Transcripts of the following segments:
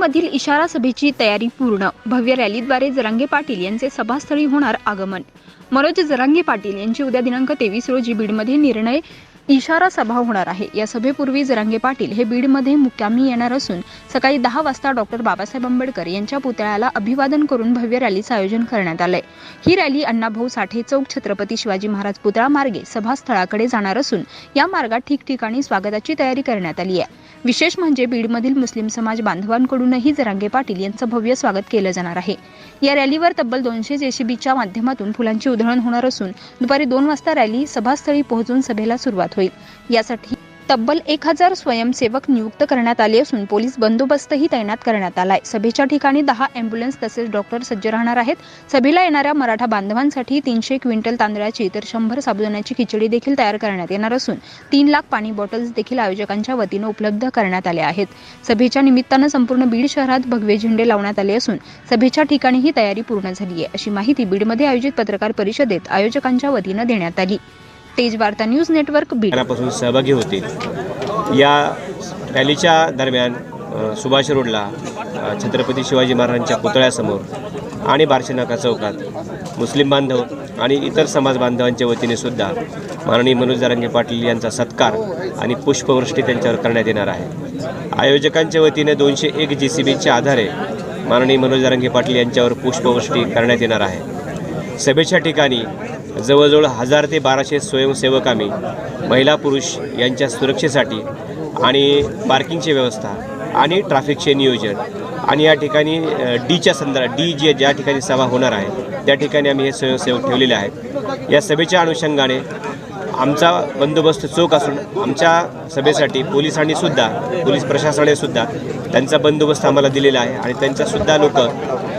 बीडमधील इशारा सभेची तयारी पूर्ण। भव्य रॅलीद्वारे जरांगे पाटील यांचे सभास्थळी होणार आगमन। मनोज जरांगे पाटील यांची उद्या दिनांक 23 रोजी बीडमध्ये निर्णय इशारा सभा होणार आहे। या सभेपूर्वी जरांगे पाटील हे बीडमध्ये मुक्कामी येणार असून सकाळी 10 वाजता डॉक्टर बाबासाहेब आंबेडकर यांच्या पुतळ्याला अभिवादन करून भव्य रॅलीचं आयोजन करण्यात आलंय। ही रॅली अण्णाभाऊ साठे चौक, छत्रपती शिवाजी महाराज पुतळा मार्गे सभास्थळाकडे जाणार असून या मार्गात ठिकठिकाणी स्वागताची तयारी करण्यात आली आहे। विशेष म्हणजे बीडमधील मुस्लिम समाज बांधवांकडूनही जरांगे पाटील यांचं भव्य स्वागत केलं जाणार आहे। या रॅलीवर तब्बल 200 जेसीबीच्या माध्यमातून फुलांची उधळण होणार असून दुपारी 2 वाजता रॅली सभास्थळी पोहोचून सभेला सुरुवात होईल। यासाठी तब्बल 1000 स्वयंसेवक नियुक्त करण्यात आले असून पोलीस बंदोबस्तही तैनात करण्यात आलाय। सभेच्या ठिकाणी 10 अँब्युलन्स तसेच डॉक्टर सज्ज राहणार आहेत। सभेला येणाऱ्या मराठा बांधवांसाठी 300 क्विंटल तांदळाची तर 100 साबुदाण्याची खिचडी देखील तयार करण्यात येणार असून 3 लाख पाणी बॉटल्स देखील आयोजकांच्या वतीने उपलब्ध करण्यात आले आहेत। सभेच्या निमित्तानं संपूर्ण बीड शहरात भगवे झेंडे लावण्यात आले असून सभेच्या ठिकाणी ही तयारी पूर्ण झाली आहे, अशी माहिती बीडमध्ये आयोजित पत्रकार परिषदेत आयोजकांच्या वतीने देण्यात आली। तेज वार्ता न्यूज नेटवर्क बीड पासून सहभागी होतील। या रॅलीच्या दरम्यान सुभाष रोडला छत्रपती शिवाजी महाराजांच्या पुतळ्यासमोर आणि बार्शी नाका चौकात मुस्लिम बांधव आणि इतर समाज बांधवांच्या वतीने सुद्धा माननीय मनोज जरांगे पाटील यांचा सत्कार आणि पुष्पवृष्टी त्यांच्यावर करण्यात येणार आहे। आयोजकांच्या वतीने 201 जेसीबीच्या आधारे माननीय मनोज जरांगे पाटील यांच्यावर पुष्पवृष्टी करण्यात येणार आहे। सभेच्या ठिकाणी जवळजवळ 1000 ते 1200 स्वयंसेवक आम्ही महिला पुरुष यांच्या सुरक्षेसाठी आणि पार्किंगची व्यवस्था आणि ट्रॅफिकचे नियोजन आणि या ठिकाणी डीच्या संदर्भात ज्या ठिकाणी सभा होणार आहे त्या ठिकाणी आम्ही हे स्वयंसेवक ठेवलेले आहेत। या सभेच्या अनुषंगाने आमचा बंदोबस्त चोख असून आमच्या सभेसाठी पोलीस प्रशासनाने सुद्धा त्यांचा बंदोबस्त आम्हाला दिलेला आहे आणि त्यांच्यासुद्धा लोक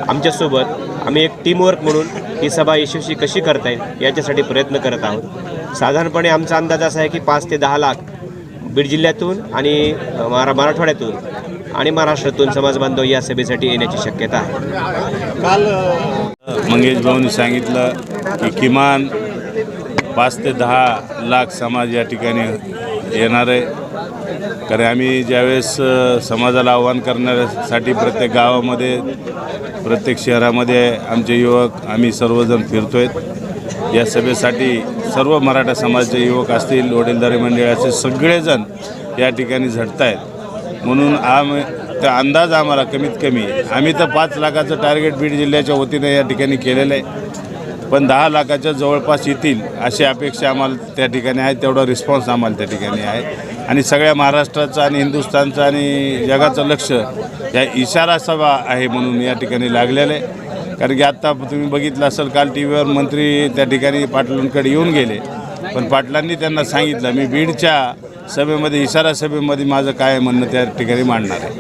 आमच्यासोबत आम्ही एक टीमवर्क म्हणून ही सभा यशस्वी कशी करता येईल याच्यासाठी प्रयत्न करत आहोत। साधारणपणे आमचा अंदाज असा आहे की 5 ते 10 लाख बीड जिल्ह्यातून आणि मराठवाड्यातून आणि महाराष्ट्रातून समाज बांधव या सभेसाठी येण्याची शक्यता आहे। काल मंगेश भाऊंनी सांगितलं की किमान 5 ते 10 लाख समाज या ठिकाणी येणार आहे। कारण आम्ही ज्यावेळेस समाजाला आव्हान करण्यासाठी प्रत्येक गावामध्ये प्रत्येक शहरामध्ये आमचे युवक आम्ही सर्वजण फिरतोय। या सभेसाठी सर्व मराठा समाजाचे युवक असतील, वडीलधारी मंडळी असतील, सगळेजण या ठिकाणी झटत आहेत। म्हणून त्या अंदाज आम्हाला कमीत कमी आम्ही तर 5 लाखाचं टार्गेट बीड जिल्ह्याच्या वतीने या ठिकाणी केलेलं आहे, पण 10 लाखाच्या जवळपास येतील अशी अपेक्षा आम्हाला त्या ठिकाणी आहे। तेवढा रिस्पॉन्स आम्हाला त्या ठिकाणी आहे आणि सगळ्या महाराष्ट्राचं आणि हिंदुस्थानचं आणि जगाचं लक्ष या इशारा सभा आहे म्हणून या ठिकाणी लागलेलं आहे। कारण की आत्ता तुम्ही बघितलं असेल, काल टीव्हीवर मंत्री त्या ठिकाणी पाटलांकडे येऊन गेले, पण पाटलांनी त्यांना सांगितलं मी बीडच्या सभेमध्ये इशारा सभेमध्ये माझं काय म्हणणं त्या ठिकाणी मांडणार आहे।